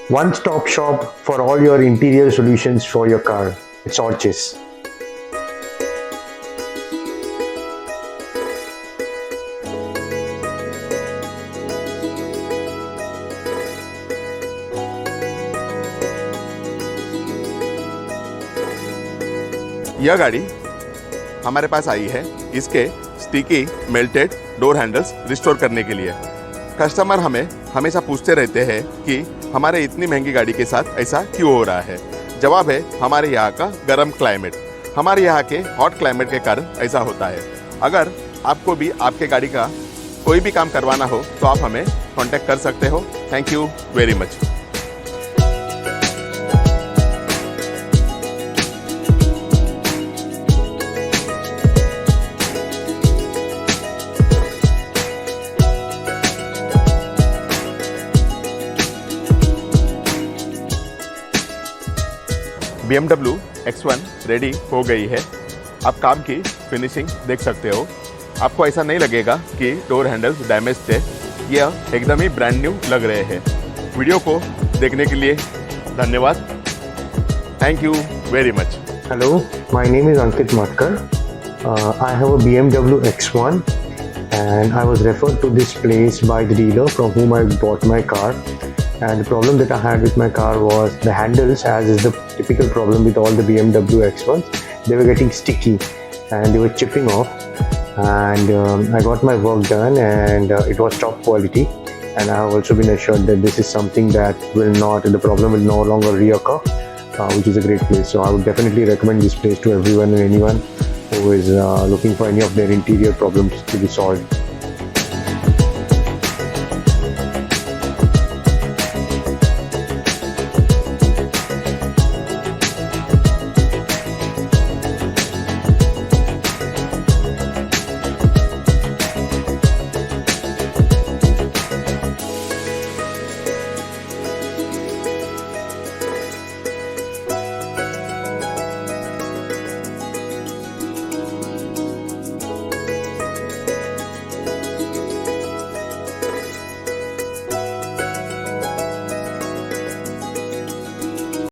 One-stop shop for all your interior solutions for your car. It's Orchis. यह गाड़ी हमारे पास आई है इसके sticky melted door handles restore करने के लिए। कस्टमर हमें हमेशा पूछते रहते हैं कि हमारे इतनी महंगी गाड़ी के साथ ऐसा क्यों हो रहा है। जवाब है हमारे यहाँ का गर्म क्लाइमेट। हमारे यहाँ के हॉट क्लाइमेट के कारण ऐसा होता है। अगर आपको भी आपके गाड़ी का कोई भी काम करवाना हो तो आप हमें कांटेक्ट कर सकते हो। Thank you very much. BMW X1 ready हो गई है। आप काम की फिनिशिंग देख सकते हो। आपको ऐसा नहीं लगेगा कि डोर हैंडल्स डैमेज थे। यह एकदम ही ब्रांड न्यू लग रहे हैं। वीडियो को देखने के लिए धन्यवाद। Thank you very much. Hello, my name is Ankit Matkar. I have a BMW X1 and I was referred to this place by the dealer from whom I bought my car. And the problem that I had with my car was the handles, as is the typical problem with all the BMW X1s. They were getting sticky and they were chipping off. And I got my work done and it was top quality. And I have also been assured that this is something that the problem will no longer reoccur, which is a great place. So I would definitely recommend this place to everyone and anyone who is looking for any of their interior problems to be solved.